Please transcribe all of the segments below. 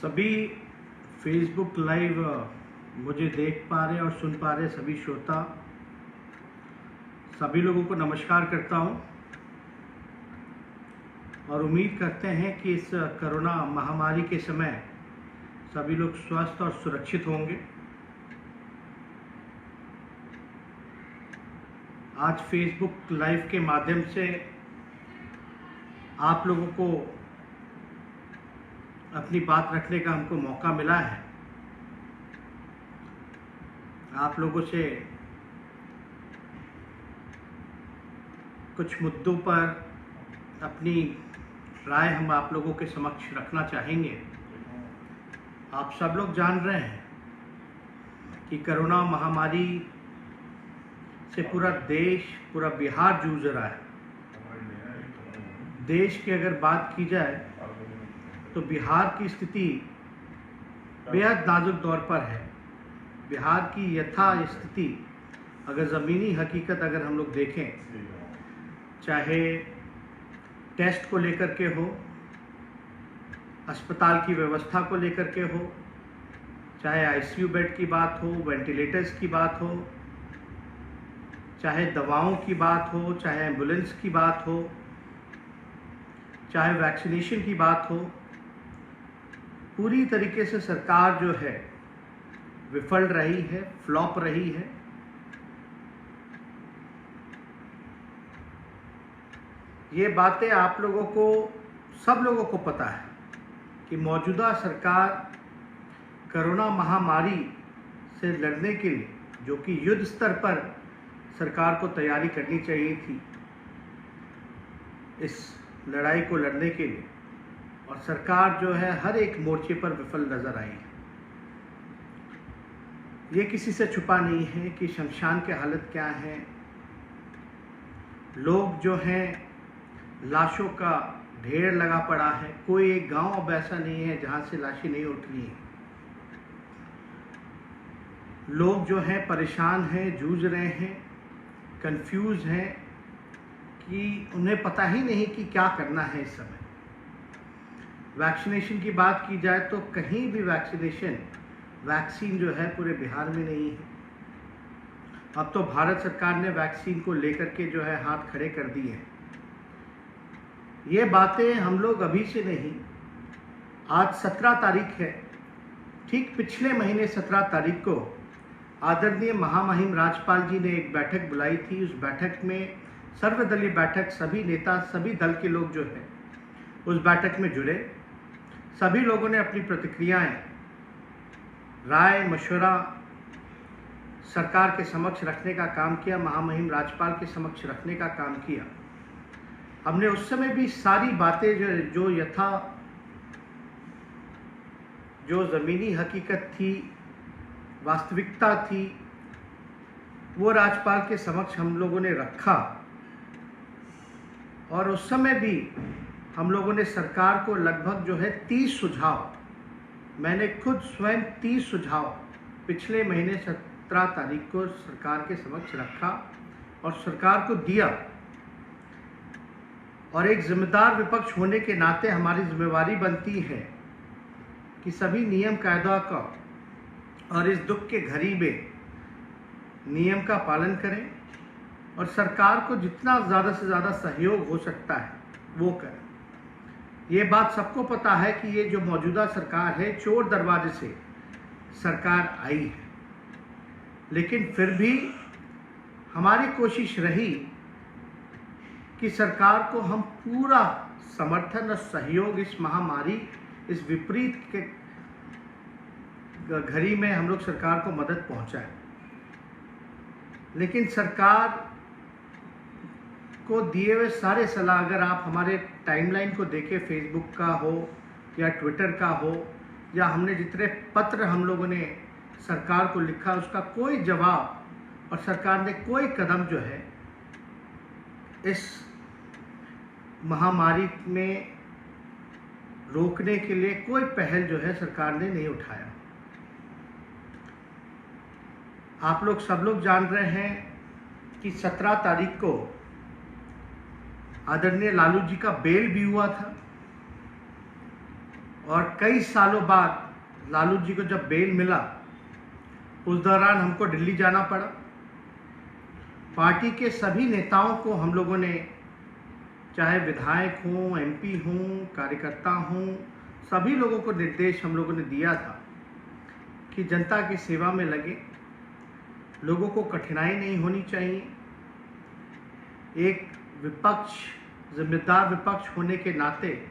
सभी Facebook live मुझे देख पा रहे और सुन पा रहे सभी श्रोता, सभी लोगों को नमस्कार करता हूं और उम्मीद करते हैं कि इस कोरोना महामारी के समय सभी लोग स्वस्थ और सुरक्षित होंगे। आज फेसबुक लाइव के माध्यम से आप लोगों को अपनी बात रखने का हमको मौका मिला है। आप लोगों से कुछ मुद्दों पर अपनी राय हम आप लोगों के समक्ष रखना चाहेंगे। आप सब लोग जान रहे हैं कि कोरोना महामारी से पूरा देश, पूरा बिहार जूझ रहा है। देश की अगर बात की जाए तो बिहार की स्थिति बेहद नाजुक दौर पर है। बिहार की यथा स्थिति अगर ज़मीनी हकीकत अगर हम लोग देखें, चाहे टेस्ट को लेकर के हो, अस्पताल की व्यवस्था को लेकर के हो, चाहे आईसीयू बेड की बात हो, वेंटिलेटर्स की बात हो, चाहे दवाओं की बात हो, चाहे एम्बुलेंस की बात हो, चाहे वैक्सीनेशन की बात हो, पूरी तरीके से सरकार जो है विफल रही है, फ्लॉप रही है। ये बातें आप लोगों को, सब लोगों को पता है कि मौजूदा सरकार कोरोना महामारी से लड़ने के लिए, जो कि युद्ध स्तर पर सरकार को तैयारी करनी चाहिए थी इस लड़ाई को लड़ने के लिए, और सरकार जो है हर एक मोर्चे पर विफल नजर आई है। ये किसी से छुपा नहीं है कि शमशान की हालत क्या है। लोग जो हैं, लाशों का ढेर लगा पड़ा है। कोई एक गांव अब ऐसा नहीं है जहां से लाशें नहीं उठ रही हैं। लोग जो हैं परेशान हैं, जूझ रहे हैं, कंफ्यूज हैं कि उन्हें पता ही नहीं कि क्या करना है इस समय। वैक्सीनेशन की बात की जाए तो कहीं भी वैक्सीन जो है पूरे बिहार में नहीं है। अब तो भारत सरकार ने वैक्सीन को लेकर के जो है हाथ खड़े कर दिए हैं। ये बातें हम लोग अभी से नहीं, आज 17 तारीख है, ठीक पिछले महीने 17 तारीख को आदरणीय महामहिम राज्यपाल जी ने एक बैठक बुलाई थी। उस बैठक में सर्वदलीय बैठक, सभी नेता, सभी दल के लोग जो है उस बैठक में जुड़े। सभी लोगों ने अपनी प्रतिक्रियाएं, राय, मशवरा सरकार के समक्ष रखने का काम किया, महामहिम राज्यपाल के समक्ष रखने का काम किया। हमने उस समय भी सारी बातें जो ज़मीनी हकीकत थी, वास्तविकता थी, वो राज्यपाल के समक्ष हम लोगों ने रखा। और उस समय भी हम लोगों ने सरकार को लगभग जो है 30 सुझाव, मैंने खुद स्वयं 30 सुझाव पिछले महीने 17 तारीख को सरकार के समक्ष रखा और सरकार को दिया। और एक जिम्मेदार विपक्ष होने के नाते हमारी जिम्मेवारी बनती है कि सभी नियम कायदा का और इस दुख के घड़ी में नियम का पालन करें और सरकार को जितना ज़्यादा से ज़्यादा सहयोग हो सकता है वो करें। ये बात सबको पता है कि ये जो मौजूदा सरकार है, चोर दरवाजे से सरकार आई है, लेकिन फिर भी हमारी कोशिश रही कि सरकार को हम पूरा समर्थन और सहयोग इस महामारी, इस विपरीत के घड़ी में हम लोग सरकार को मदद पहुंचाएं। लेकिन सरकार को दिए हुए सारे सलाह, अगर आप हमारे टाइमलाइन को देखें, फेसबुक का हो या ट्विटर का हो, या हमने जितने पत्र हम लोगों ने सरकार को लिखा, उसका कोई जवाब और सरकार ने कोई कदम जो है इस महामारी में रोकने के लिए कोई पहल जो है सरकार ने नहीं उठाया। आप लोग सब लोग जान रहे हैं कि 17 तारीख को आदरणीय लालू जी का बेल भी हुआ था। और कई सालों बाद लालू जी को जब बेल मिला, उस दौरान हमको दिल्ली जाना पड़ा। पार्टी के सभी नेताओं को हम लोगों ने, चाहे विधायक हों, एमपी हों, कार्यकर्ता हों, सभी लोगों को निर्देश हम लोगों ने दिया था कि जनता की सेवा में लगे, लोगों को कठिनाई नहीं होनी चाहिए। एक विपक्ष, जिम्मेदार विपक्ष होने के नाते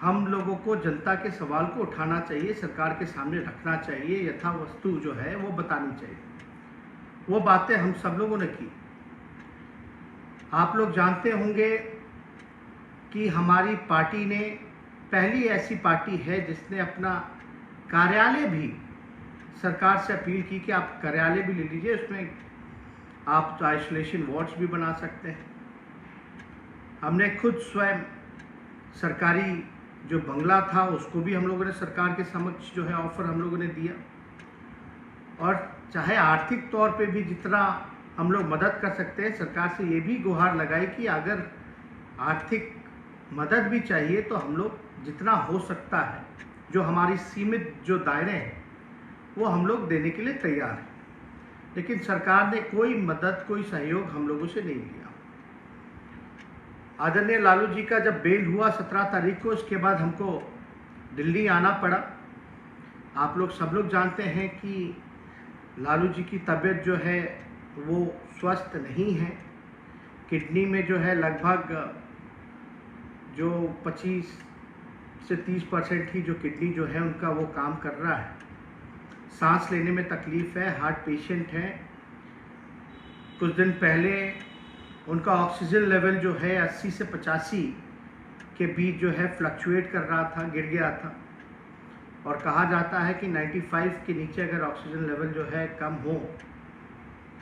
हम लोगों को जनता के सवाल को उठाना चाहिए, सरकार के सामने रखना चाहिए, यथा वस्तु जो है वो बतानी चाहिए। वो बातें हम सब लोगों ने की। आप लोग जानते होंगे कि हमारी पार्टी ने पहली ऐसी पार्टी है जिसने अपना कार्यालय भी सरकार से अपील की कि आप कार्यालय भी ले लीजिए, उसमें आप तो आइसोलेशन वार्ड्स भी बना सकते हैं। हमने खुद स्वयं सरकारी जो बंगला था उसको भी हम लोगों ने सरकार के समक्ष जो है ऑफर हम लोगों ने दिया। और चाहे आर्थिक तौर पे भी जितना हम लोग मदद कर सकते हैं, सरकार से ये भी गुहार लगाई कि अगर आर्थिक मदद भी चाहिए तो हम लोग जितना हो सकता है, जो हमारी सीमित जो दायरे हैं, वो हम लोग देने के लिए तैयार हैं। लेकिन सरकार ने कोई मदद, कोई सहयोग हम लोगों से नहीं लिया। आदरणीय लालू जी का जब बेल हुआ 17 तारीख को, उसके बाद हमको दिल्ली आना पड़ा। आप लोग सब लोग जानते हैं कि लालू जी की तबीयत जो है वो स्वस्थ नहीं है। किडनी में जो है लगभग जो 25 से 30% ही जो किडनी जो है उनका वो काम कर रहा है। सांस लेने में तकलीफ है, हार्ट पेशेंट है। कुछ दिन पहले उनका ऑक्सीजन लेवल जो है 80 से 85 के बीच जो है फ्लक्चुएट कर रहा था, गिर गया था। और कहा जाता है कि 95 के नीचे अगर ऑक्सीजन लेवल जो है कम हो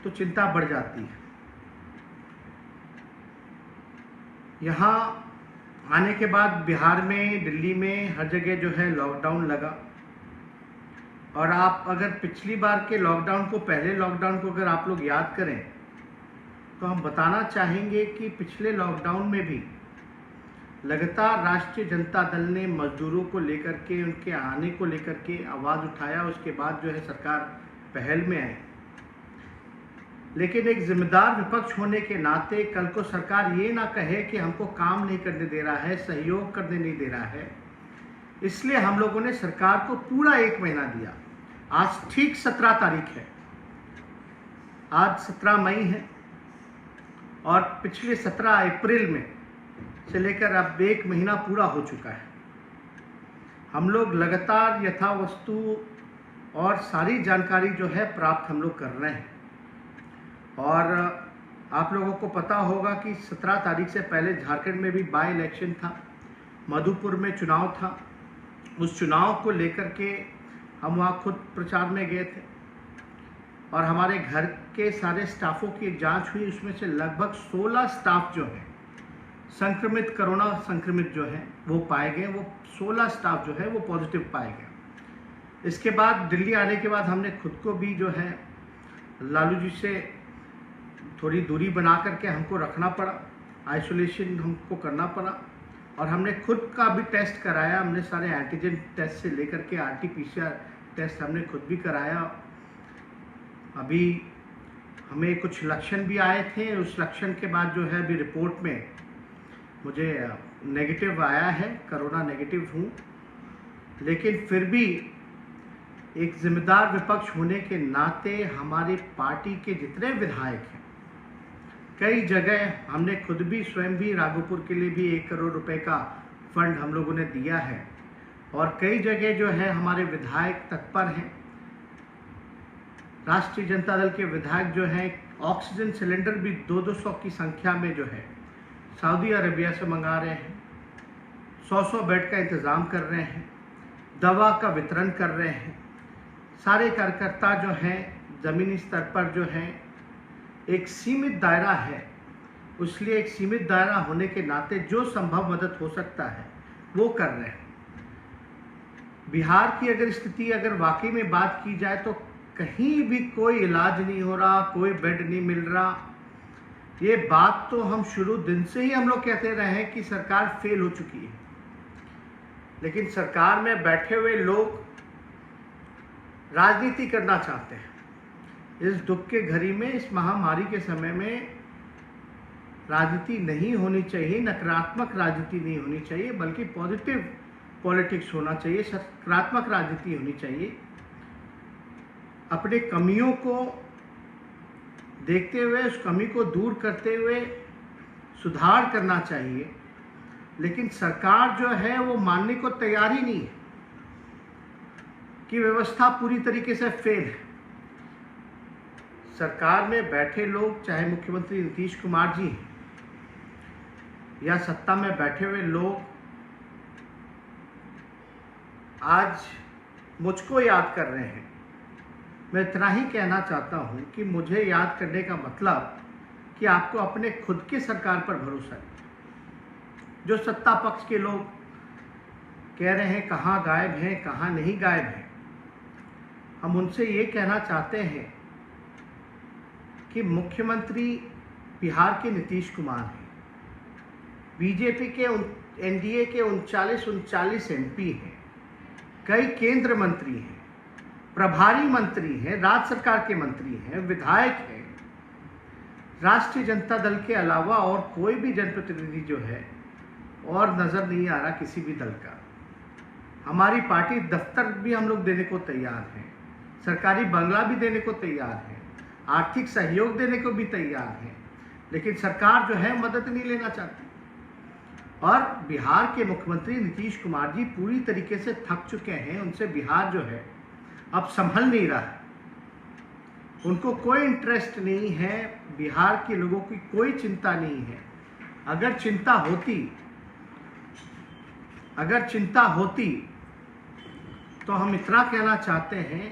तो चिंता बढ़ जाती है। यहाँ आने के बाद बिहार में, दिल्ली में हर जगह जो है लॉकडाउन लगा। और आप अगर पिछली बार के लॉकडाउन को, पहले लॉकडाउन को अगर आप लोग याद करें तो हम बताना चाहेंगे कि पिछले लॉकडाउन में भी लगातार राष्ट्रीय जनता दल ने मजदूरों को लेकर के, उनके आने को लेकर के आवाज़ उठाया। उसके बाद जो है सरकार पहल में आई। लेकिन एक जिम्मेदार विपक्ष होने के नाते कल को सरकार ये ना कहे कि हमको काम नहीं करने दे रहा है, सहयोग करने नहीं दे रहा है, इसलिए हम लोगों ने सरकार को पूरा 1 महीना दिया। आज ठीक 17 तारीख है, आज 17 मई है और पिछले 17 अप्रैल में से लेकर अब 1 महीना पूरा हो चुका है। हम लोग लगातार यथा वस्तु और सारी जानकारी जो है प्राप्त हम लोग कर रहे हैं। और आप लोगों को पता होगा कि 17 तारीख से पहले झारखंड में भी बाई इलेक्शन था, मधुपुर में चुनाव था। उस चुनाव को लेकर के हम वहाँ खुद प्रचार में गए थे और हमारे घर के सारे स्टाफों की एक जांच हुई। उसमें से लगभग 16 स्टाफ जो हैं संक्रमित, कोरोना संक्रमित जो हैं वो पाए गए। वो 16 स्टाफ जो है वो पॉजिटिव पाए गए। इसके बाद दिल्ली आने के बाद हमने खुद को भी जो है लालू जी से थोड़ी दूरी बना करके हमको रखना पड़ा, आइसोलेशन हमको करना पड़ा। और हमने खुद का भी टेस्ट कराया। हमने सारे एंटीजन टेस्ट से लेकर के RT-PCR टेस्ट हमने खुद भी कराया। अभी हमें कुछ लक्षण भी आए थे, उस लक्षण के बाद जो है अभी रिपोर्ट में मुझे नेगेटिव आया है, कोरोना नेगेटिव हूँ। लेकिन फिर भी एक जिम्मेदार विपक्ष होने के नाते हमारी पार्टी के जितने विधायक हैं, कई जगह हमने खुद भी स्वयं भी राघोपुर के लिए भी 1 करोड़ रुपए का फंड हम लोगों ने दिया है। और कई जगह जो है हमारे विधायक तत्पर हैं। राष्ट्रीय जनता दल के विधायक जो हैं ऑक्सीजन सिलेंडर भी 200 की संख्या में जो है सऊदी अरेबिया से मंगा रहे हैं, 100 बेड का इंतज़ाम कर रहे हैं, दवा का वितरण कर रहे हैं। सारे कार्यकर्ता जो हैं ज़मीनी स्तर पर जो हैं, एक सीमित दायरा है, इसलिए एक सीमित दायरा होने के नाते जो संभव मदद हो सकता है वो कर रहे हैं। बिहार की अगर स्थिति अगर वाकई में बात की जाए तो कहीं भी कोई इलाज नहीं हो रहा, कोई बेड नहीं मिल रहा। ये बात तो हम शुरू दिन से ही हम लोग कहते रहे हैं कि सरकार फेल हो चुकी है। लेकिन सरकार में बैठे हुए लोग राजनीति करना चाहते हैं। इस दुख के घड़ी में, इस महामारी के समय में राजनीति नहीं होनी चाहिए, नकारात्मक राजनीति नहीं होनी चाहिए, बल्कि पॉजिटिव पॉलिटिक्स होना चाहिए, सकारात्मक राजनीति होनी चाहिए। अपने कमियों को देखते हुए, उस कमी को दूर करते हुए सुधार करना चाहिए। लेकिन सरकार जो है वो मानने को तैयार ही नहीं है कि व्यवस्था पूरी तरीके से फेल है। सरकार में बैठे लोग, चाहे मुख्यमंत्री नीतीश कुमार जी हैं या सत्ता में बैठे हुए लोग, आज मुझको याद कर रहे हैं। मैं इतना ही कहना चाहता हूं कि मुझे याद करने का मतलब कि आपको अपने खुद के सरकार पर भरोसा है। जो सत्ता पक्ष के लोग कह रहे हैं कहाँ गायब हैं, कहाँ नहीं गायब हैं, हम उनसे ये कहना चाहते हैं कि मुख्यमंत्री बिहार के नीतीश कुमार हैं, बीजेपी के एनडीए के 39 एमपी हैं, कई केंद्र मंत्री हैं, प्रभारी मंत्री हैं, राज्य सरकार के मंत्री हैं, विधायक हैं। राष्ट्रीय जनता दल के अलावा और कोई भी जनप्रतिनिधि जो है और नज़र नहीं आ रहा किसी भी दल का। हमारी पार्टी दफ्तर भी हम लोग देने को तैयार हैं, सरकारी बंगला भी देने को तैयार है, आर्थिक सहयोग देने को भी तैयार है, लेकिन सरकार जो है मदद नहीं लेना चाहती। और बिहार के मुख्यमंत्री नीतीश कुमार जी पूरी तरीके से थक चुके हैं। उनसे बिहार जो है अब संभल नहीं रहा है। उनको कोई इंटरेस्ट नहीं है, बिहार के लोगों की कोई चिंता नहीं है। अगर चिंता होती तो हम इतना कहना चाहते हैं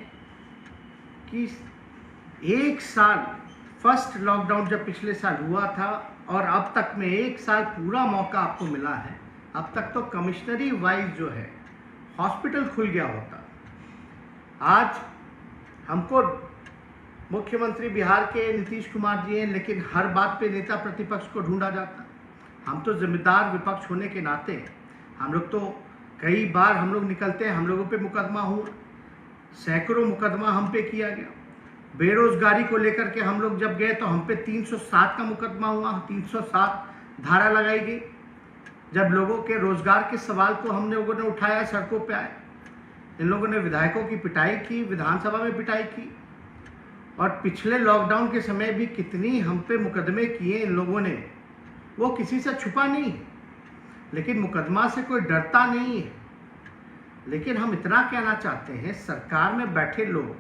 कि एक साल, फर्स्ट लॉकडाउन जब पिछले साल हुआ था और अब तक में एक साल पूरा मौका आपको मिला है। अब तक तो कमिश्नरी वाइज जो है हॉस्पिटल खुल गया होता। आज हमको मुख्यमंत्री बिहार के नीतीश कुमार जी हैं, लेकिन हर बात पे नेता प्रतिपक्ष को ढूंढा जाता। हम तो जिम्मेदार विपक्ष होने के नाते हम लोग तो कई बार हम लोग निकलते हैं, हम लोगों पे मुकदमा हुआ, सैकड़ों मुकदमा हम पे किया गया। बेरोजगारी को लेकर के हम लोग जब गए तो हम पे 307 का मुकदमा हुआ, 307 धारा लगाई गई। जब लोगों के रोजगार के सवाल को हम लोगों ने उठाया, सड़कों पे आए, इन लोगों ने विधायकों की पिटाई की, विधानसभा में पिटाई की। और पिछले लॉकडाउन के समय भी कितनी हम पे मुकदमे किए इन लोगों ने, वो किसी से छुपा नहीं। लेकिन मुकदमा से कोई डरता नहीं है। लेकिन हम इतना कहना चाहते हैं, सरकार में बैठे लोग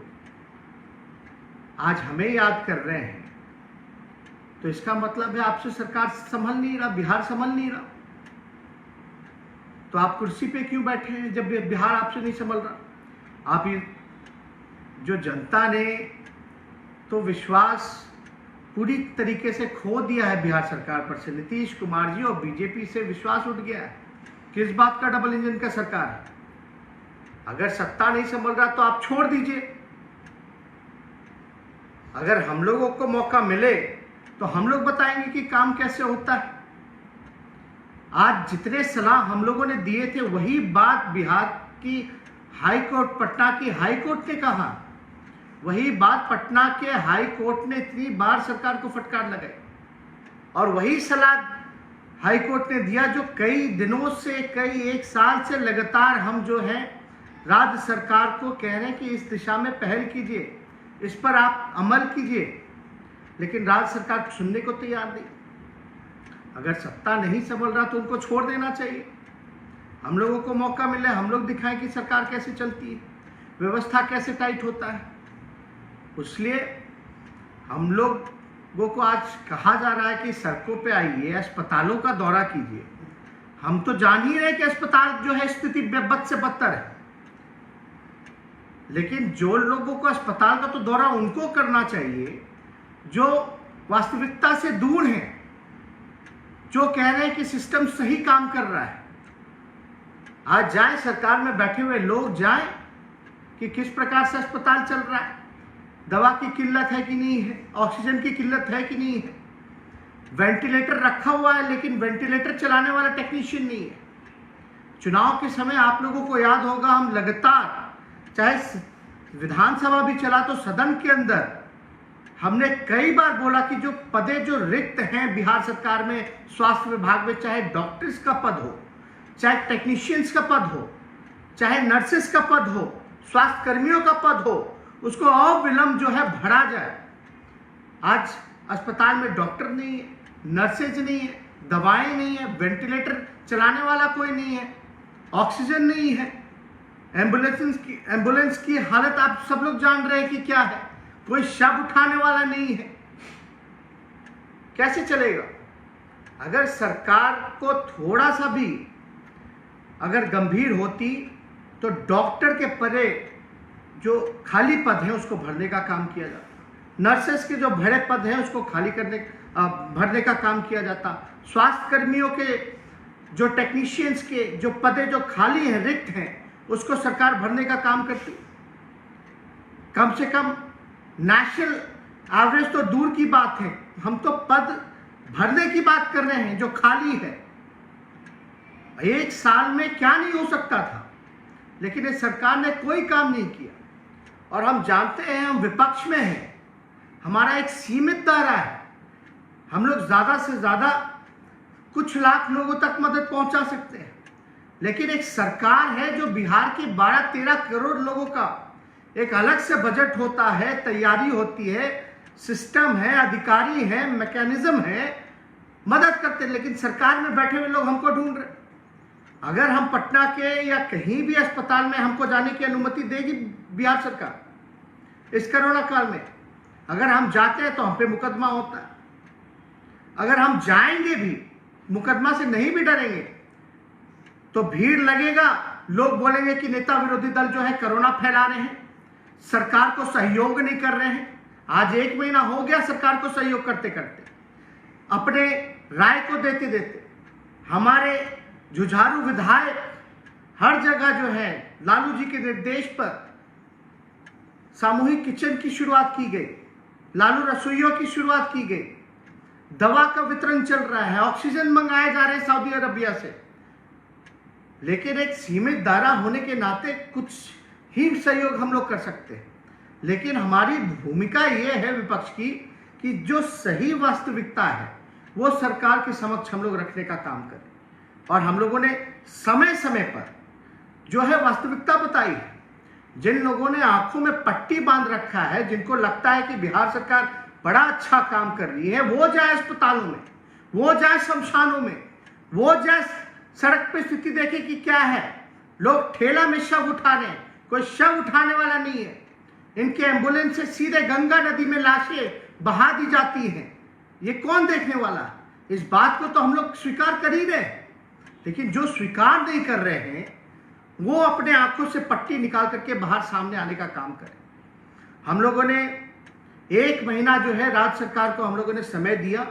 आज हमें याद कर रहे हैं, तो इसका मतलब है आपसे सरकार संभल नहीं रहा, बिहार संभल नहीं रहा। तो आप कुर्सी पे क्यों बैठे हैं जब बिहार आपसे नहीं संभल रहा? आप ये जो जनता ने तो विश्वास पूरी तरीके से खो दिया है बिहार सरकार पर से। नीतीश कुमार जी और बीजेपी से विश्वास उठ गया है। किस बात का डबल इंजन का सरकार है? अगर सत्ता नहीं संभल रहा तो आप छोड़ दीजिए। अगर हम लोगों को मौका मिले तो हम लोग बताएंगे कि काम कैसे होता है। आज जितने सलाह हम लोगों ने दिए थे वही बात बिहार की हाई कोर्ट, पटना की हाई कोर्ट ने कहा। वही बात पटना के हाई कोर्ट ने इतनी बार सरकार को फटकार लगाई और वही सलाह हाई कोर्ट ने दिया जो कई दिनों से, कई एक साल से लगातार हम जो है राज्य सरकार को कह रहे हैं कि इस दिशा में पहल कीजिए, इस पर आप अमल कीजिए। लेकिन राज्य सरकार सुनने को तैयार नहीं। अगर सत्ता नहीं संभल रहा तो उनको छोड़ देना चाहिए। हम लोगों को मौका मिले, हम लोग दिखाएं कि सरकार कैसे चलती है, व्यवस्था कैसे टाइट होता है। इसलिए हम लोगों को आज कहा जा रहा है कि सड़कों पे आइए, अस्पतालों का दौरा कीजिए। हम तो जान ही रहे कि अस्पताल जो है स्थिति बद से बदतर है, लेकिन जो लोगों को अस्पताल का तो दौरा उनको करना चाहिए जो वास्तविकता से दूर हैं, जो कह रहे हैं कि सिस्टम सही काम कर रहा है। आज जाएं, सरकार में बैठे हुए लोग जाएं कि किस प्रकार से अस्पताल चल रहा है, दवा की किल्लत है कि नहीं है, ऑक्सीजन की किल्लत है कि नहीं है, वेंटिलेटर रखा हुआ है लेकिन वेंटिलेटर चलाने वाला टेक्नीशियन नहीं है, चुनाव के समय आप लोगों को याद होगा, हम लगातार, चाहे विधानसभा भी चला तो सदन के अंदर हमने कई बार बोला कि जो पदे जो रिक्त हैं बिहार सरकार में, स्वास्थ्य विभाग में, चाहे डॉक्टर्स का पद हो, चाहे टेक्नीशियंस का पद हो, चाहे नर्सेस का पद हो, स्वास्थ्य कर्मियों का पद हो, उसको अविलंब जो है भरा जाए। आज अस्पताल में डॉक्टर नहीं है, नर्सेज नहीं है, दवाएं नहीं है, वेंटिलेटर चलाने वाला कोई नहीं है, ऑक्सीजन नहीं है, एम्बुलेंस की हालत आप सब लोग जान रहे हैं कि क्या है, कोई शव उठाने वाला नहीं है। कैसे चलेगा? अगर सरकार को थोड़ा सा भी अगर गंभीर होती तो डॉक्टर के परे जो खाली पद हैं उसको भरने का काम किया जाता, नर्सेस के जो भरे पद हैं उसको भरने का काम किया जाता, स्वास्थ्य कर्मियों के जो टेक्नीशियंस के जो पदे जो खाली हैं, रिक्त हैं, उसको सरकार भरने का काम करती। कम से कम नेशनल एवरेज तो दूर की बात है, हम तो पद भरने की बात कर रहे हैं जो खाली है। एक साल में क्या नहीं हो सकता था, लेकिन इस सरकार ने कोई काम नहीं किया। और हम जानते हैं हम विपक्ष में हैं, हमारा एक सीमित दायरा है, हम लोग ज़्यादा से ज़्यादा कुछ लाख लोगों तक मदद पहुंचा सकते हैं, लेकिन एक सरकार है जो बिहार के 12-13 करोड़ लोगों का एक अलग से बजट होता है, तैयारी होती है, सिस्टम है, अधिकारी है, मैकेनिज्म है, मदद करते हैं। लेकिन सरकार में बैठे हुए लोग हमको ढूंढ रहे। अगर हम पटना के या कहीं भी अस्पताल में हमको जाने की अनुमति देगी बिहार सरकार इस कोरोना काल में, अगर हम जाते हैं तो हम पे मुकदमा होता है। अगर हम जाएंगे भी, मुकदमा से नहीं भी डरेंगे तो भीड़ लगेगा, लोग बोलेंगे कि नेता विरोधी दल जो है कोरोना फैला रहे हैं, सरकार को सहयोग नहीं कर रहे हैं। आज 1 महीना हो गया सरकार को सहयोग करते करते, अपने राय को देते देते। हमारे जुझारू विधायक हर जगह जो है लालू जी के निर्देश पर सामूहिक किचन की शुरुआत की गई, लालू रसोइयों की शुरुआत की गई, दवा का वितरण चल रहा है, ऑक्सीजन मंगाए जा रहे हैं सऊदी अरबिया से। लेकिन एक सीमित दायरा होने के नाते कुछ ही सहयोग हम लोग कर सकते हैं, लेकिन हमारी भूमिका ये है विपक्ष की कि जो सही वास्तविकता है वो सरकार के समक्ष हम लोग रखने का काम करें। और हम लोगों ने समय समय पर जो है वास्तविकता बताई है। जिन लोगों ने आंखों में पट्टी बांध रखा है, जिनको लगता है कि बिहार सरकार बड़ा अच्छा काम कर रही है, वो जाए अस्पतालों में, वो जाए शमशानों में, वो जाए सड़क पे स्थिति देखे कि क्या है। लोग ठेला में शव उठा रहे हैं, कोई शव उठाने वाला नहीं है। इनके एम्बुलेंस से सीधे गंगा नदी में लाशें बहा दी जाती हैं। ये कौन देखने वाला है? इस बात को तो हम लोग स्वीकार कर ही रहे हैं, लेकिन जो स्वीकार नहीं कर रहे हैं वो अपने आंखों से पट्टी निकाल करके बाहर सामने आने का काम करें। हम लोगों ने 1 महीना जो है राज्य सरकार को हम लोगों ने समय दिया,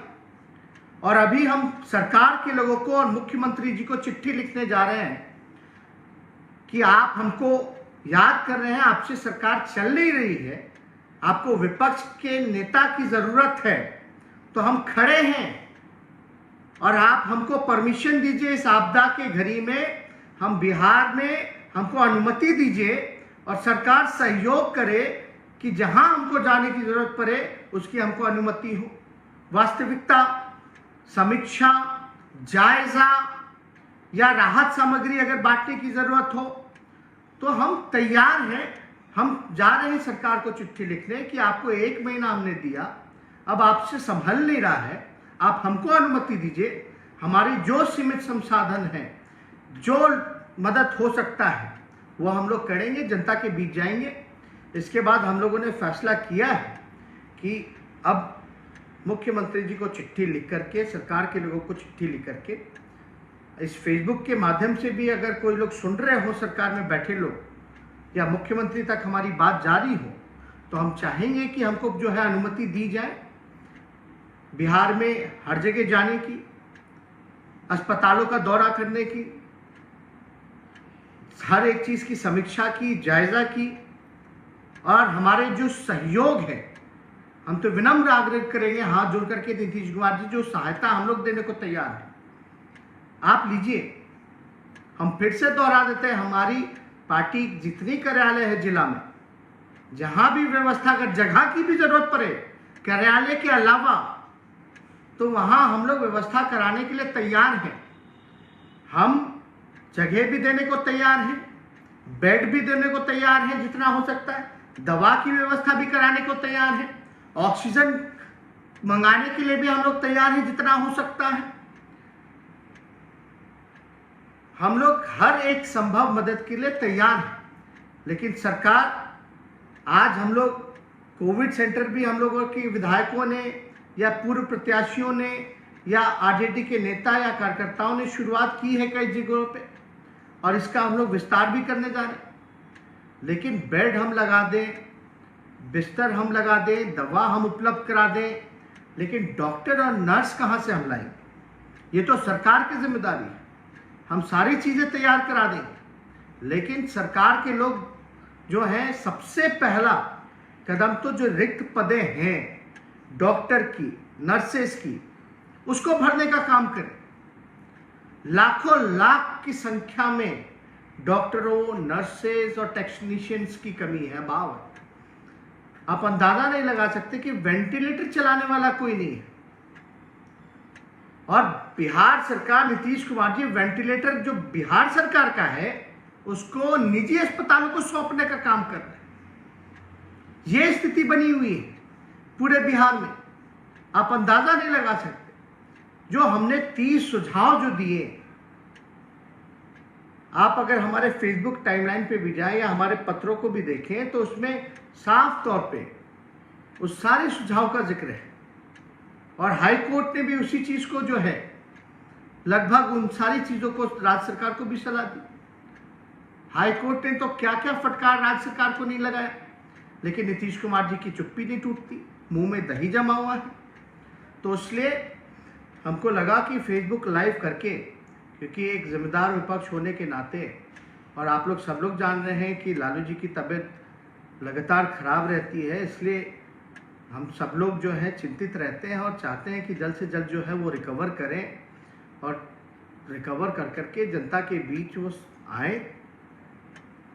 और अभी हम सरकार के लोगों को और मुख्यमंत्री जी को चिट्ठी लिखने जा रहे हैं कि आप हमको याद कर रहे हैं, आपसे सरकार चल नहीं रही है, आपको विपक्ष के नेता की जरूरत है, तो हम खड़े हैं और आप हमको परमिशन दीजिए इस आपदा के घड़ी में, हम बिहार में हमको अनुमति दीजिए और सरकार सहयोग करे कि जहां हमको जाने की जरूरत पड़े उसकी हमको अनुमति हो। वास्तविकता, समीक्षा, जायजा या राहत सामग्री अगर बांटने की जरूरत हो तो हम तैयार हैं। हम जा रहे हैं सरकार को चिट्ठी लिखने कि आपको 1 महीना हमने दिया, अब आपसे संभल नहीं रहा है, आप हमको अनुमति दीजिए। हमारी जो सीमित संसाधन है, जो मदद हो सकता है वो हम लोग करेंगे, जनता के बीच जाएंगे। इसके बाद हम लोगों ने फैसला किया है कि अब मुख्यमंत्री जी को चिट्ठी लिख करके, सरकार के लोगों को चिट्ठी लिख करके, इस फेसबुक के माध्यम से भी अगर कोई लोग सुन रहे हो, सरकार में बैठे लोग, या मुख्यमंत्री तक हमारी बात जारी हो, तो हम चाहेंगे कि हमको जो है अनुमति दी जाए बिहार में हर जगह जाने की, अस्पतालों का दौरा करने की, हर एक चीज़ की समीक्षा की, जायजा की। और हमारे जो सहयोग है, हम तो विनम्र आग्रह करेंगे हाथ जोड़ करके, नीतीश कुमार जी जो सहायता हम लोग देने को तैयार हैं, आप लीजिए। हम फिर से दोहरा देते हैं, हमारी पार्टी जितनी कार्यालय है जिला में, जहां भी व्यवस्था, अगर जगह की भी जरूरत पड़े कार्यालय के अलावा, तो वहां हम लोग व्यवस्था कराने के लिए तैयार हैं। हम जगह भी देने को तैयार हैं, बेड भी देने को तैयार हैं जितना हो सकता है, दवा की व्यवस्था भी कराने को तैयार है, ऑक्सीजन मंगाने के लिए भी हम लोग तैयार हैं जितना हो सकता है। हम लोग हर एक संभव मदद के लिए तैयार हैं। लेकिन सरकार, आज हम लोग कोविड सेंटर भी हम लोगों के विधायकों ने या पूर्व प्रत्याशियों ने या आरजेडी के नेता या कार्यकर्ताओं ने शुरुआत की है कई जगहों पे, और इसका हम लोग विस्तार भी करने जा रहे हैं। लेकिन बेड हम लगा दें, बिस्तर हम लगा दें, दवा हम उपलब्ध करा दें, लेकिन डॉक्टर और नर्स कहाँ से हम लाएंगे? ये तो सरकार की जिम्मेदारी है। हम सारी चीज़ें तैयार करा देंगे, लेकिन सरकार के लोग जो हैं, सबसे पहला कदम तो जो रिक्त पदें हैं डॉक्टर की, नर्सेस की, उसको भरने का काम करें। लाखों लाख की संख्या में डॉक्टरों, नर्सेस और टेक्नीशियंस की कमी है। भाव आप अंदाजा नहीं लगा सकते कि वेंटिलेटर चलाने वाला कोई नहीं है। और बिहार सरकार, नीतीश कुमार जी, वेंटिलेटर जो बिहार सरकार का है उसको निजी अस्पतालों को सौंपने का काम कर रहे हैं। यह स्थिति बनी हुई है पूरे बिहार में, आप अंदाजा नहीं लगा सकते। जो हमने 30 सुझाव जो दिए, आप अगर हमारे फेसबुक टाइमलाइन पे भी जाएं या हमारे पत्रों को भी देखें, तो उसमें साफ तौर पे उस सारे सुझाव का जिक्र है। और हाई कोर्ट ने भी उसी चीज को जो है, लगभग उन सारी चीजों को राज्य सरकार को भी सलाह दी। हाई कोर्ट ने तो क्या क्या फटकार राज्य सरकार को नहीं लगाया, लेकिन नीतीश कुमार जी की चुप्पी नहीं टूटती, मुंह में दही जमा हुआ है। तो इसलिए हमको लगा कि फेसबुक लाइव करके, क्योंकि एक जिम्मेदार विपक्ष होने के नाते, और आप लोग सब लोग जान रहे हैं कि लालू जी की तबीयत लगातार खराब रहती है, इसलिए हम सब लोग जो है चिंतित रहते हैं और चाहते हैं कि जल्द से जल्द जो है वो रिकवर करें, और रिकवर कर करके जनता के बीच वो आए।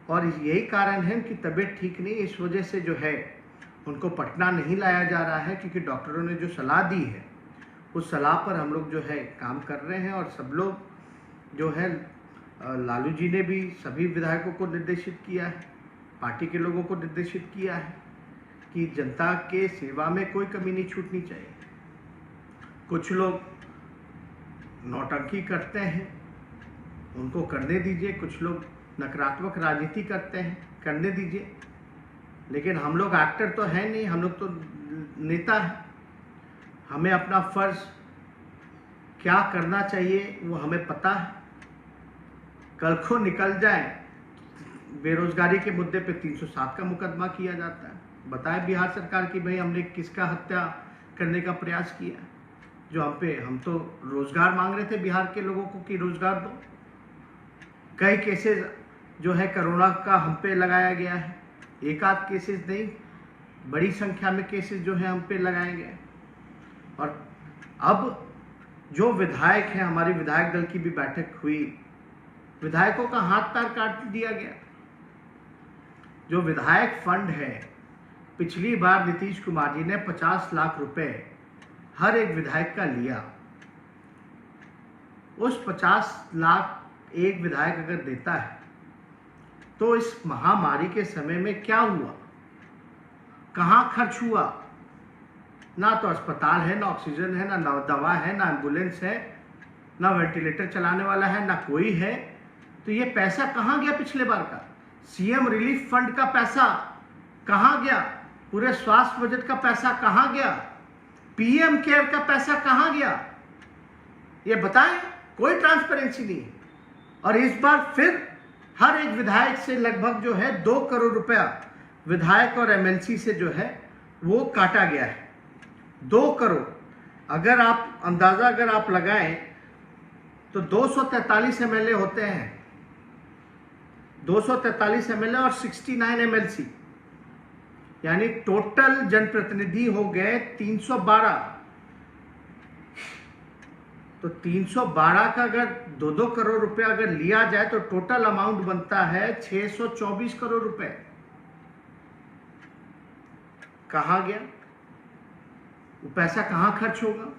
और यही कारण है कि तबीयत ठीक नहीं, इस वजह से जो है उनको पटना नहीं लाया जा रहा है, क्योंकि डॉक्टरों ने जो सलाह दी है उस सलाह पर हम लोग जो है काम कर रहे हैं। और सब लोग जो है, लालू जी ने भी सभी विधायकों को निर्देशित किया है, पार्टी के लोगों को निर्देशित किया है कि जनता के सेवा में कोई कमी नहीं छूटनी चाहिए। कुछ लोग नौटंकी करते हैं, उनको करने दीजिए। कुछ लोग नकारात्मक राजनीति करते हैं, करने दीजिए। लेकिन हम लोग एक्टर तो है नहीं, हम लोग तो नेता हैं। हमें अपना फर्ज क्या करना चाहिए वो हमें पता है। कल को निकल जाए, बेरोजगारी के मुद्दे पे 307 का मुकदमा किया जाता है। बताए बिहार सरकार की भाई हमने किसका हत्या करने का प्रयास किया, जो हम तो रोजगार मांग रहे थे बिहार के लोगों को कि रोजगार दो। कई केसेस जो है कोरोना का हम पे लगाया गया है, एक आध केसेस नहीं, बड़ी संख्या में केसेस जो है हम पे लगाए गए। और अब जो विधायक हैं, हमारी विधायक दल की भी बैठक हुई, विधायकों का हाथ पैर काट दिया गया। जो विधायक फंड है, पिछली बार नीतीश कुमार जी ने 50 लाख रुपए हर एक विधायक का लिया। उस 50 लाख एक विधायक अगर देता है तो इस महामारी के समय में क्या हुआ, कहां खर्च हुआ? ना तो अस्पताल है, ना ऑक्सीजन है, ना दवा है, ना एम्बुलेंस है, ना वेंटिलेटर चलाने वाला है, ना कोई है। तो ये पैसा कहां गया पिछले बार का? सीएम रिलीफ फंड का पैसा कहां गया? पूरे स्वास्थ्य बजट का पैसा कहां गया? पीएम केयर का पैसा कहां गया? ये बताएं। कोई ट्रांसपेरेंसी नहीं है। और इस बार फिर हर एक विधायक से लगभग जो है 2 करोड़ रुपया विधायक और एमएलसी से जो है वो काटा गया है। 2 करोड़। अगर आप अंदाजा अगर आप लगाएं तो 243 एमएलए होते हैं, 243 एमएलए और 69 एमएलसी, यानी टोटल जनप्रतिनिधि हो गए 312। तो 312 का अगर 2-2 करोड़ रुपए अगर लिया जाए तो टोटल अमाउंट बनता है 624 करोड़ रुपए। कहाँ गया वो पैसा, कहाँ खर्च होगा?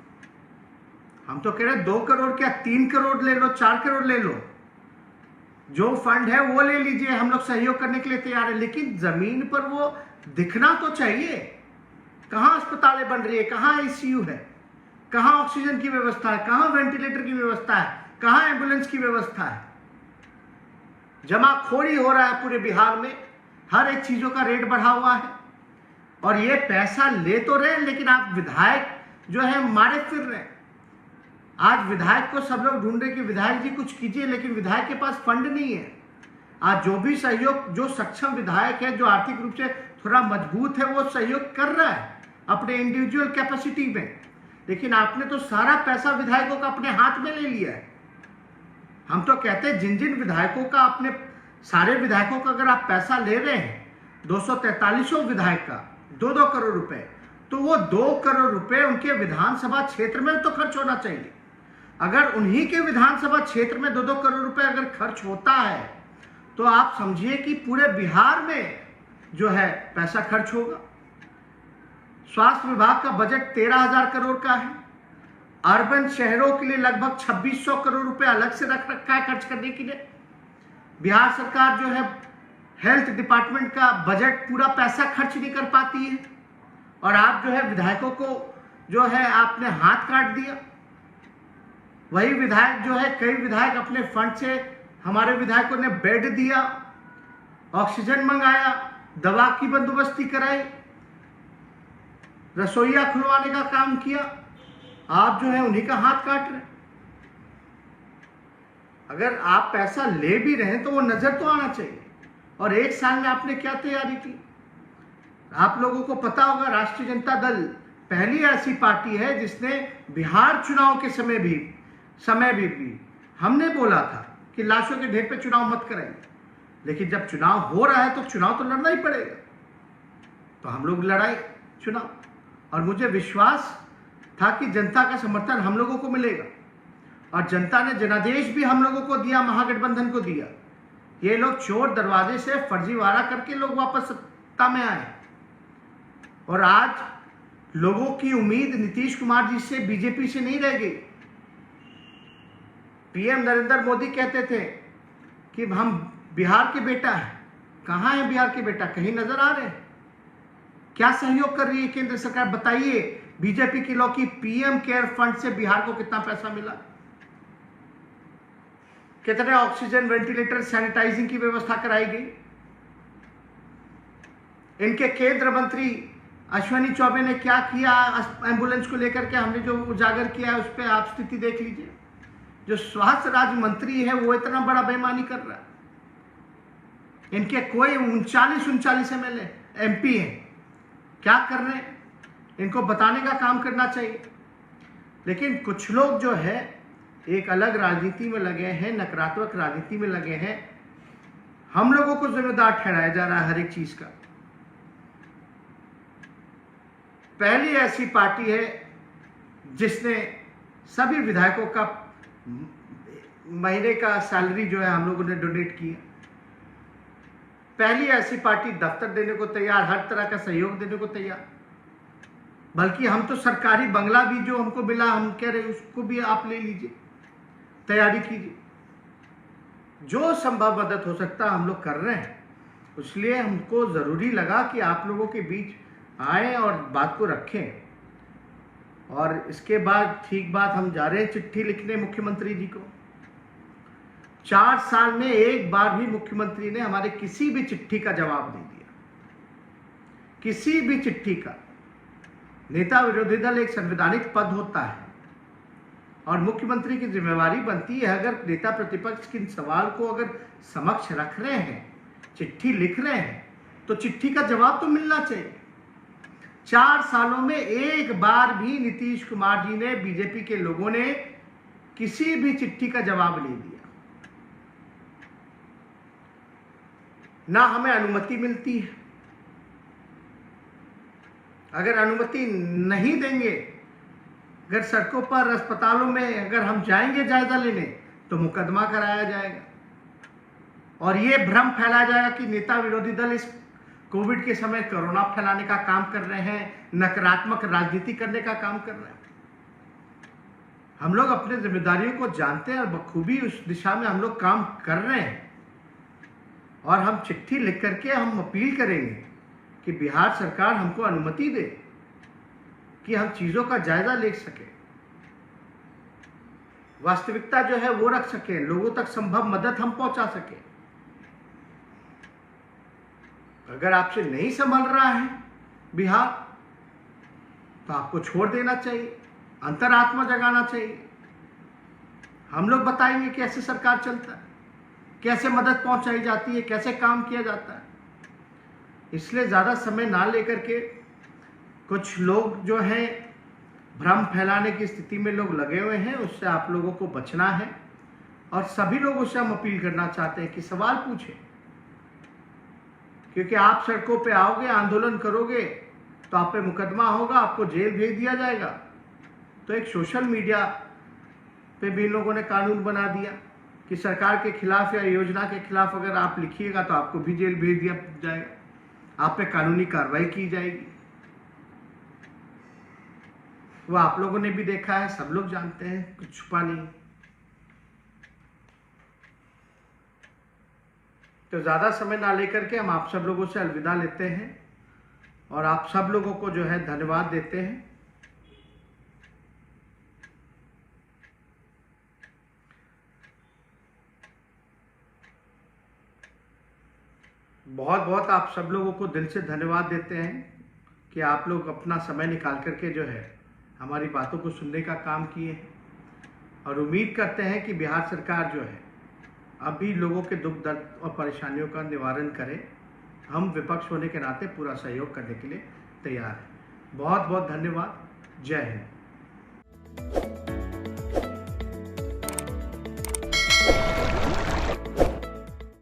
हम तो कह रहे हैं 2 करोड़ क्या 3 करोड़ ले लो, 4 करोड़ ले लो, जो फंड है वो ले लीजिए, हम लोग सहयोग करने के लिए तैयार है, लेकिन जमीन पर वो दिखना तो चाहिए। कहाँ अस्पतालें बन रही है, कहाँ आईसीयू है, कहाँ ऑक्सीजन की व्यवस्था है, कहाँ वेंटिलेटर की व्यवस्था है, कहाँ एम्बुलेंस की व्यवस्था है? जमाखोरी हो रहा है पूरे बिहार में, हर एक चीजों का रेट बढ़ा हुआ है और ये पैसा ले तो रहे हैं, लेकिन आप विधायक जो है मारे फिर रहे हैं। आज विधायक को सब लोग ढूंढ रहे कि विधायक जी कुछ कीजिए, लेकिन विधायक के पास फंड नहीं है। आज जो भी सहयोग, जो सक्षम विधायक है, जो आर्थिक रूप से थोड़ा मजबूत है, वो सहयोग कर रहा है अपने इंडिविजुअल कैपेसिटी में, लेकिन आपने तो सारा पैसा विधायकों का अपने हाथ में ले लिया है। हम तो कहते हैं जिन जिन विधायकों का, अपने सारे विधायकों का अगर आप पैसा ले रहे हैं, 243 विधायक का 2-2 करोड़ रुपए, तो वो 2 करोड़ रुपए उनके विधानसभा क्षेत्र में तो खर्च होना चाहिए। अगर उन्हीं के विधानसभा क्षेत्र में 2-2 करोड़ रुपए अगर खर्च होता है तो आप समझिए कि पूरे बिहार में जो है पैसा खर्च होगा। स्वास्थ्य विभाग का बजट 13,000 करोड़ का है। अर्बन शहरों के लिए लगभग 2600 करोड़ रुपए अलग से रख रखा है खर्च करने के लिए। बिहार सरकार जो है हेल्थ डिपार्टमेंट का बजट पूरा पैसा खर्च नहीं कर पाती है, और आप जो है विधायकों को जो है आपने हाथ काट दिया। वही विधायक जो है, कई विधायक अपने फंड से, हमारे विधायकों ने बेड दिया, ऑक्सीजन मंगाया, दवा की बंदोबस्ती कराई, रसोईया खुलवाने का काम किया। आप जो है उन्हीं का हाथ काट रहे। अगर आप पैसा ले भी रहे हैं तो वो नजर तो आना चाहिए। और एक साल में आपने क्या तैयारी की? आप लोगों को पता होगा, राष्ट्रीय जनता दल पहली ऐसी पार्टी है जिसने बिहार चुनाव के समय भी हमने बोला था कि लाशों के ढेर पे चुनाव मत कराइए, लेकिन जब चुनाव हो रहा है तो चुनाव तो लड़ना ही पड़ेगा। तो हम लोग लड़ाई चुनाव, और मुझे विश्वास था कि जनता का समर्थन हम लोगों को मिलेगा, और जनता ने जनादेश भी हम लोगों को दिया, महागठबंधन को दिया। ये लोग चोर दरवाजे से फर्जीवाड़ा करके लोग वापस सत्ता में आए, और आज लोगों की उम्मीद नीतीश कुमार जी से, बीजेपी से नहीं रह गई। पीएम नरेंद्र मोदी कहते थे कि हम बिहार के बेटा हैं। कहाँ है बिहार के बेटा? कहीं नजर आ रहे हैं? क्या सहयोग कर रही है केंद्र सरकार? बताइए, बीजेपी के लोग की पीएम केयर फंड से बिहार को कितना पैसा मिला? कितने ऑक्सीजन, वेंटिलेटर, सैनिटाइजिंग की व्यवस्था कराई गई? इनके केंद्र मंत्री अश्विनी चौबे ने क्या किया एम्बुलेंस को लेकर के? हमने जो उजागर किया है उस पर आप स्थिति देख लीजिए। जो स्वास्थ्य राज्य मंत्री है वो इतना बड़ा बेईमानी कर रहा है। इनके कोई 39 एमएलए एमपी हैं, क्या कर रहे हैं? इनको बताने का काम करना चाहिए। लेकिन कुछ लोग जो है एक अलग राजनीति में लगे हैं, नकारात्मक राजनीति में लगे हैं। हम लोगों को जिम्मेदार ठहराया जा रहा है हर एक चीज का। पहली ऐसी पार्टी है जिसने सभी विधायकों का महीने का सैलरी जो है हम लोगों ने डोनेट किया। पहली ऐसी पार्टी दफ्तर देने को तैयार, हर तरह का सहयोग देने को तैयार। बल्कि हम तो सरकारी बंगला भी जो हमको मिला, हम कह रहे उसको भी आप ले लीजिए, तैयारी कीजिए। जो संभव मदद हो सकता हम लोग कर रहे हैं। इसलिए हमको जरूरी लगा कि आप लोगों के बीच आए और बात को रखें। और इसके बाद ठीक बात, हम जा रहे हैं चिट्ठी लिखने मुख्यमंत्री जी को। 4 साल में एक बार भी मुख्यमंत्री ने हमारे किसी भी चिट्ठी का जवाब नहीं दिया, किसी भी चिट्ठी का। नेता विरोधी दल एक संवैधानिक पद होता है और मुख्यमंत्री की जिम्मेवारी बनती है, अगर नेता प्रतिपक्ष के सवाल को अगर समक्ष रख रहे हैं, चिट्ठी लिख रहे हैं, तो चिट्ठी का जवाब तो मिलना चाहिए। 4 सालों में एक बार भी नीतीश कुमार जी ने, बीजेपी के लोगों ने किसी भी चिट्ठी का जवाब नहीं दिया। ना हमें अनुमति मिलती है। अगर अनुमति नहीं देंगे, अगर सड़कों पर अस्पतालों में अगर हम जाएंगे जायजा लेने तो मुकदमा कराया जाएगा और ये भ्रम फैलाया जाएगा कि नेता विरोधी दल इस कोविड के समय कोरोना फैलाने का काम कर रहे हैं, नकारात्मक राजनीति करने का काम कर रहे हैं। हम लोग अपने जिम्मेदारियों को जानते हैं और बखूबी उस दिशा में हम लोग काम कर रहे हैं और हम चिट्ठी लिख करके हम अपील करेंगे कि बिहार सरकार हमको अनुमति दे कि हम चीज़ों का जायजा ले सके, वास्तविकता जो है वो रख सके, लोगों तक संभव मदद हम पहुंचा सके। अगर आपसे नहीं संभल रहा है बिहार तो आपको छोड़ देना चाहिए, अंतरात्मा जगाना चाहिए। हम लोग बताएंगे कैसे सरकार चलता है, कैसे मदद पहुंचाई जाती है, कैसे काम किया जाता है। इसलिए ज़्यादा समय ना लेकर के कुछ लोग जो हैं भ्रम फैलाने की स्थिति में लोग लगे हुए हैं, उससे आप लोगों को बचना है और सभी लोगों से हम अपील करना चाहते हैं कि सवाल पूछें, क्योंकि आप सड़कों पे आओगे, आंदोलन करोगे तो आप पे मुकदमा होगा, आपको जेल भेज दिया जाएगा। तो एक सोशल मीडिया पे भी इन लोगों ने कानून बना दिया कि सरकार के खिलाफ या योजना के खिलाफ अगर आप लिखिएगा तो आपको भी जेल भेज दिया जाएगा, आप पे कानूनी कार्रवाई की जाएगी। वो आप लोगों ने भी देखा है, सब लोग जानते हैं, कुछ छुपा नहीं। तो ज़्यादा समय ना लेकर के हम आप सब लोगों से अलविदा लेते हैं और आप सब लोगों को जो है धन्यवाद देते हैं। बहुत बहुत आप सब लोगों को दिल से धन्यवाद देते हैं कि आप लोग अपना समय निकाल करके जो है हमारी बातों को सुनने का काम किए हैं और उम्मीद करते हैं कि बिहार सरकार जो है अभी लोगों के दुख दर्द और परेशानियों का निवारण करे। हम विपक्ष होने के नाते पूरा सहयोग करने के लिए तैयार हैं। बहुत बहुत धन्यवाद। जय हिंद।